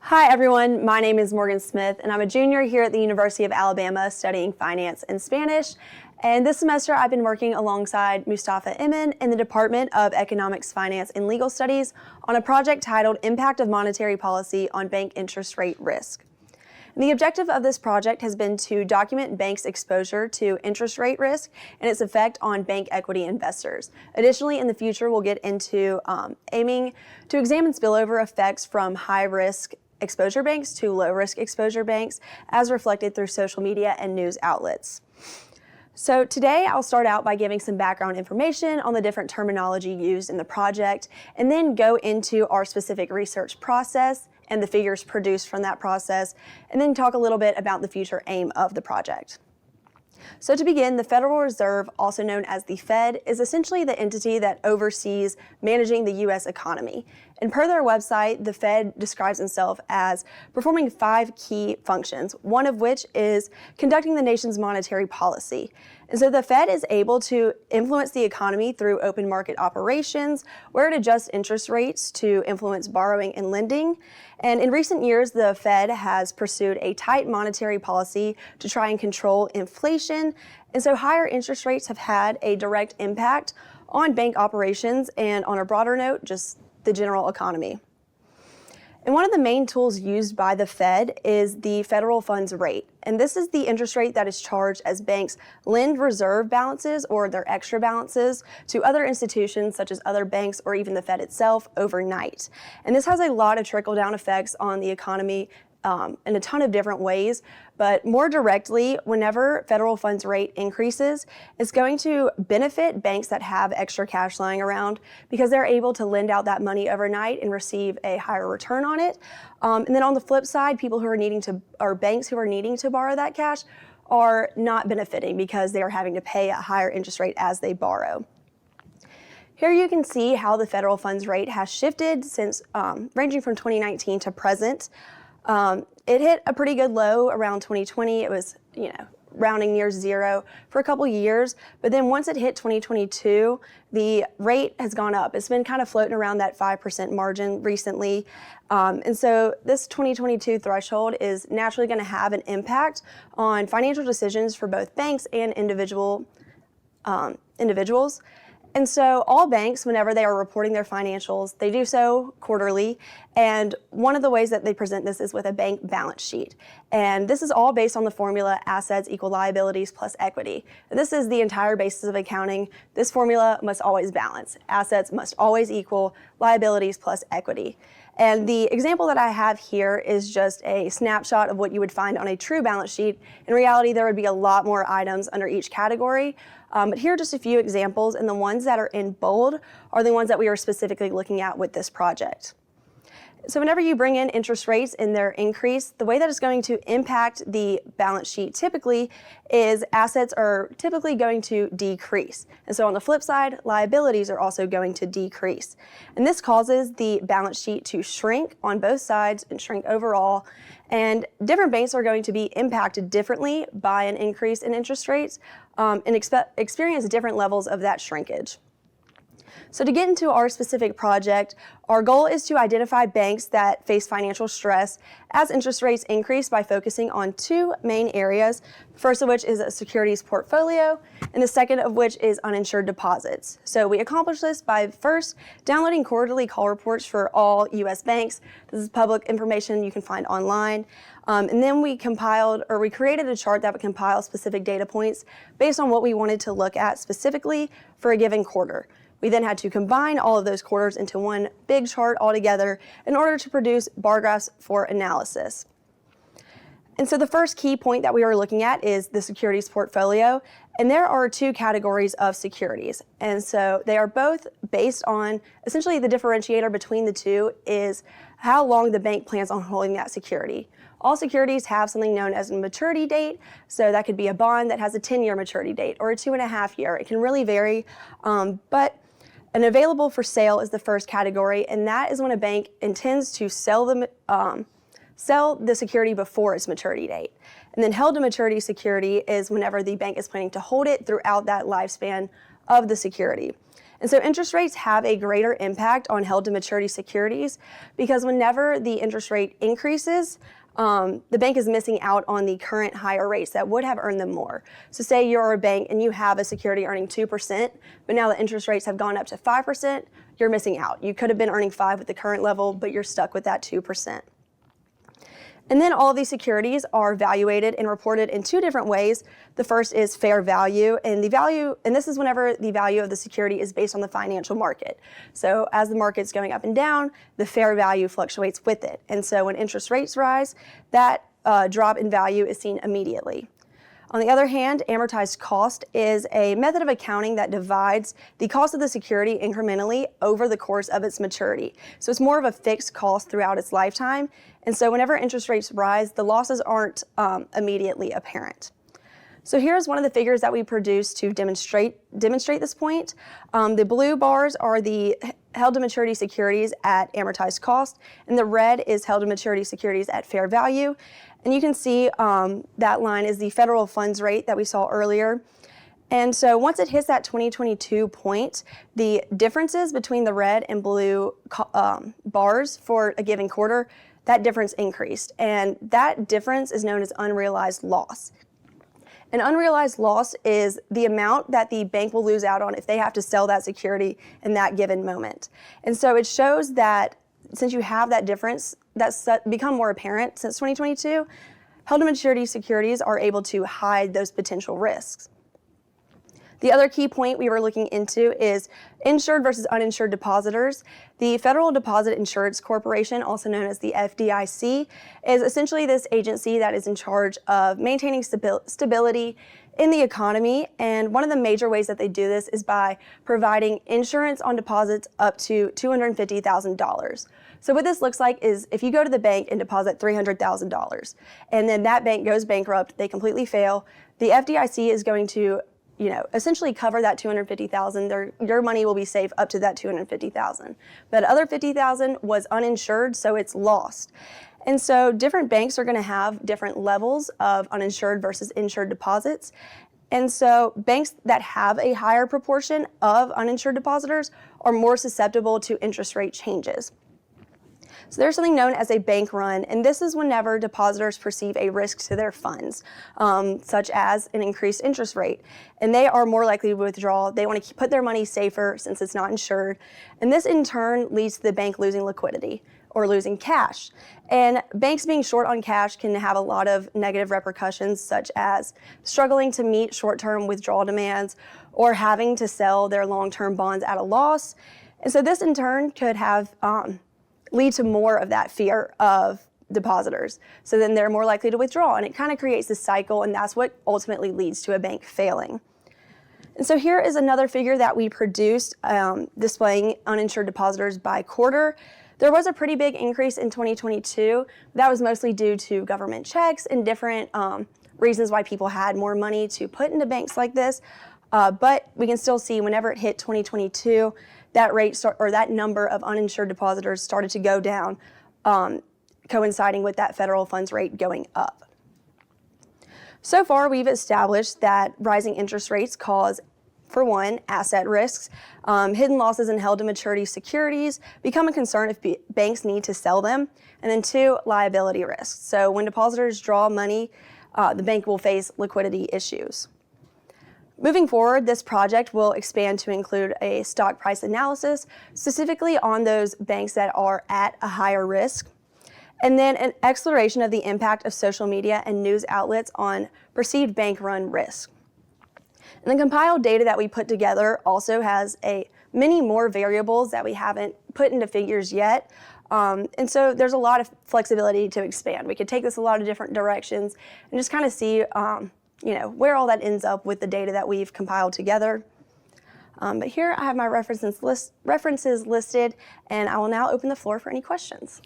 Hi everyone, my name is Morgan Smith and I'm a junior here at the University of Alabama studying finance and Spanish. And this semester I've been working alongside Mustafa Emin in the Department of Economics, Finance, and Legal Studies on a project titled Impact of Monetary Policy on Bank Interest Rate Risk. And the objective of this project has been to document banks' exposure to interest rate risk and its effect on bank equity investors. Additionally, in the future, we'll get into aiming to examine spillover effects from high-risk exposure banks to low-risk exposure banks as reflected through social media and news outlets. So today I'll start out by giving some background information on the different terminology used in the project and then go into our specific research process and the figures produced from that process, and then talk a little bit about the future aim of the project. So to begin, the Federal Reserve, also known as the Fed, is essentially the entity that oversees managing the U.S. economy. And per their website, the Fed describes itself as performing 5 key functions, one of which is conducting the nation's monetary policy. And so the Fed is able to influence the economy through open market operations, where it adjusts interest rates to influence borrowing and lending. And in recent years, the Fed has pursued a tight monetary policy to try and control inflation. And so higher interest rates have had a direct impact on bank operations and, on a broader note, just the general economy. And one of the main tools used by the Fed is the federal funds rate. And this is the interest rate that is charged as banks lend reserve balances or their extra balances to other institutions such as other banks or even the Fed itself overnight. And this has a lot of trickle-down effects on the economy in a ton of different ways, but more directly, whenever federal funds rate increases, it's going to benefit banks that have extra cash lying around because they're able to lend out that money overnight and receive a higher return on it. And then on the flip side, people who are banks who are needing to borrow that cash are not benefiting because they are having to pay a higher interest rate as they borrow. Here you can see how the federal funds rate has shifted since ranging from 2019 to present. It hit a pretty good low around 2020. It was, rounding near zero for a couple years. But then once it hit 2022, the rate has gone up. It's been kind of floating around that 5% margin recently. And so this 2022 threshold is naturally going to have an impact on financial decisions for both banks and individuals. And so all banks, whenever they are reporting their financials, they do so quarterly. And one of the ways that they present this is with a bank balance sheet. And this is all based on the formula assets equal liabilities plus equity. And this is the entire basis of accounting. This formula must always balance. Assets must always equal liabilities plus equity. And the example that I have here is just a snapshot of what you would find on a true balance sheet. In reality, there would be a lot more items under each category. But here are just a few examples, and the ones that are in bold are the ones that we are specifically looking at with this project. So whenever you bring in interest rates and their increase, the way that it's going to impact the balance sheet typically is assets are typically going to decrease. And so on the flip side, liabilities are also going to decrease. And this causes the balance sheet to shrink on both sides and shrink overall. And different banks are going to be impacted differently by an increase in interest rates and experience different levels of that shrinkage. So to get into our specific project, our goal is to identify banks that face financial stress as interest rates increase by focusing on 2 main areas, the first of which is a securities portfolio, and the second of which is uninsured deposits. So we accomplish this by first downloading quarterly call reports for all U.S. banks. This is public information you can find online. And then we created a chart that would compile specific data points based on what we wanted to look at specifically for a given quarter. We then had to combine all of those quarters into one big chart altogether in order to produce bar graphs for analysis. And so the first key point that we are looking at is the securities portfolio. And there are 2 categories of securities. And so they are both based on, essentially the differentiator between the 2 is how long the bank plans on holding that security. All securities have something known as a maturity date. So that could be a bond that has a 10-year maturity date or a 2.5 year. It can really vary, but an available for sale is the first category, and that is when a bank intends to sell the security before its maturity date. And then held to maturity security is whenever the bank is planning to hold it throughout that lifespan of the security. And so interest rates have a greater impact on held to maturity securities because whenever the interest rate increases, the bank is missing out on the current higher rates that would have earned them more. So say you're a bank and you have a security earning 2%, but now the interest rates have gone up to 5%, you're missing out. You could have been earning 5 with the current level, but you're stuck with that 2%. And then all of these securities are valuated and reported in two different ways. The first is fair value, and this is whenever the value of the security is based on the financial market. So as the market's going up and down, the fair value fluctuates with it. And so when interest rates rise, that drop in value is seen immediately. On the other hand, amortized cost is a method of accounting that divides the cost of the security incrementally over the course of its maturity. So it's more of a fixed cost throughout its lifetime. And so whenever interest rates rise, the losses aren't immediately apparent. So here's one of the figures that we produced to demonstrate this point. The blue bars are the held to maturity securities at amortized cost, and the red is held to maturity securities at fair value. And you can see that line is the federal funds rate that we saw earlier. And so once it hits that 2022 point, the differences between the red and blue bars for a given quarter, that difference increased. And that difference is known as unrealized loss. An unrealized loss is the amount that the bank will lose out on if they have to sell that security in that given moment. And so it shows that since you have that difference that's become more apparent since 2022, held to maturity securities are able to hide those potential risks. The other key point we were looking into is insured versus uninsured depositors. The Federal Deposit Insurance Corporation, also known as the FDIC, is essentially this agency that is in charge of maintaining stability in the economy. And one of the major ways that they do this is by providing insurance on deposits up to $250,000. So what this looks like is if you go to the bank and deposit $300,000 and then that bank goes bankrupt, they completely fail, the FDIC is going to essentially cover that $250,000. Your money will be safe up to that $250,000. But other $50,000 was uninsured, so it's lost. And so different banks are going to have different levels of uninsured versus insured deposits. And so banks that have a higher proportion of uninsured depositors are more susceptible to interest rate changes. So there's something known as a bank run, and this is whenever depositors perceive a risk to their funds, such as an increased interest rate. And they are more likely to withdraw. They want to put their money safer since it's not insured. And this in turn leads to the bank losing liquidity or losing cash. And banks being short on cash can have a lot of negative repercussions, such as struggling to meet short-term withdrawal demands or having to sell their long-term bonds at a loss. And so this in turn could have lead to more of that fear of depositors. So then they're more likely to withdraw, and it kind of creates this cycle, and that's what ultimately leads to a bank failing. And so here is another figure that we produced displaying uninsured depositors by quarter. There was a pretty big increase in 2022. That was mostly due to government checks and different reasons why people had more money to put into banks like this. But we can still see whenever it hit 2022, that rate or that number of uninsured depositors started to go down, coinciding with that federal funds rate going up. So far, we've established that rising interest rates cause, for one, asset risks. Hidden losses in held to maturity securities become a concern if banks need to sell them. And then two, liability risks. So when depositors draw money, the bank will face liquidity issues. Moving forward, this project will expand to include a stock price analysis, specifically on those banks that are at a higher risk, and then an exploration of the impact of social media and news outlets on perceived bank run risk. And the compiled data that we put together also has many more variables that we haven't put into figures yet. And so there's a lot of flexibility to expand. We could take this a lot of different directions and just kind of see where all that ends up with the data that we've compiled together. But here I have my references listed, and I will now open the floor for any questions.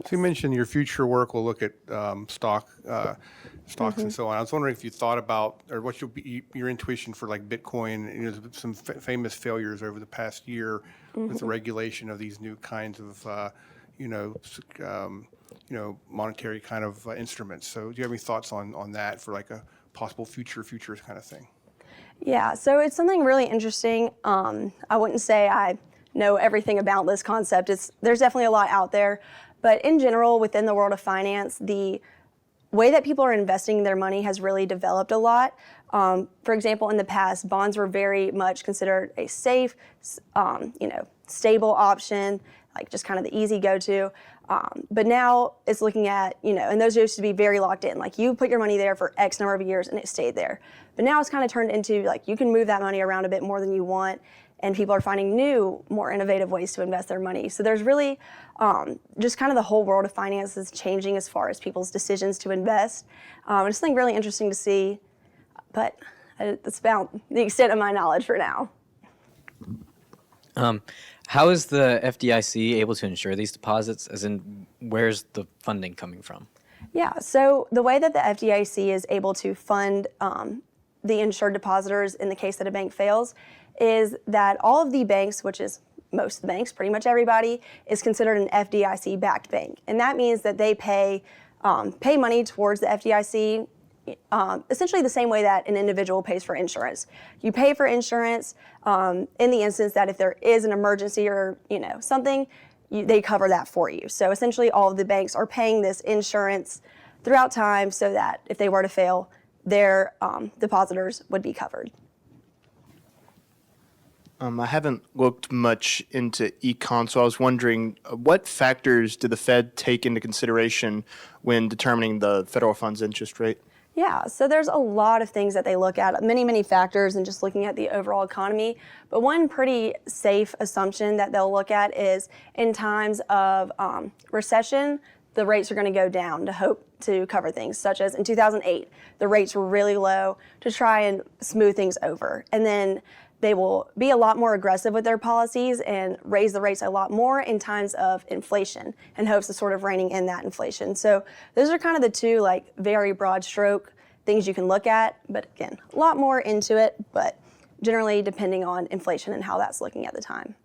So you mentioned your future work will look at stocks and so on. I was wondering if you thought about, or what your intuition for like Bitcoin, some famous failures over the past year with the regulation of these new kinds of, monetary kind of instruments. So do you have any thoughts on that for like a possible future kind of thing? Yeah, so it's something really interesting. I wouldn't say I know everything about this concept. There's definitely a lot out there, but in general, within the world of finance, the way that people are investing their money has really developed a lot. For example, in the past, bonds were very much considered a safe, stable option, like just kind of the easy go-to. But now it's looking at, and those used to be very locked in. Like you put your money there for X number of years and it stayed there. But now it's kind of turned into like you can move that money around a bit more than you want, and people are finding new, more innovative ways to invest their money. So there's really just kind of the whole world of finance is changing as far as people's decisions to invest. It's something really interesting to see, but that's about the extent of my knowledge for now. How is the FDIC able to ensure these deposits, as in where's the funding coming from? Yeah, so the way that the FDIC is able to fund the insured depositors in the case that a bank fails is that all of the banks, which is most of the banks, pretty much everybody, is considered an FDIC-backed bank. And that means that they pay money towards the FDIC essentially the same way that an individual pays for insurance. You pay for insurance in the instance that if there is an emergency or something, they cover that for you. So essentially all of the banks are paying this insurance throughout time so that if they were to fail, their depositors would be covered. I haven't looked much into econ, so I was wondering what factors did the Fed take into consideration when determining the federal funds interest rate? Yeah, so there's a lot of things that they look at, many factors, and just looking at the overall economy. But one pretty safe assumption that they'll look at is in times of recession, the rates are going to go down to hope to cover things, such as in 2008, the rates were really low to try and smooth things over. And then they will be a lot more aggressive with their policies and raise the rates a lot more in times of inflation in hopes of sort of reining in that inflation. So those are kind of the two very broad stroke things you can look at. But again, a lot more into it, but generally depending on inflation and how that's looking at the time.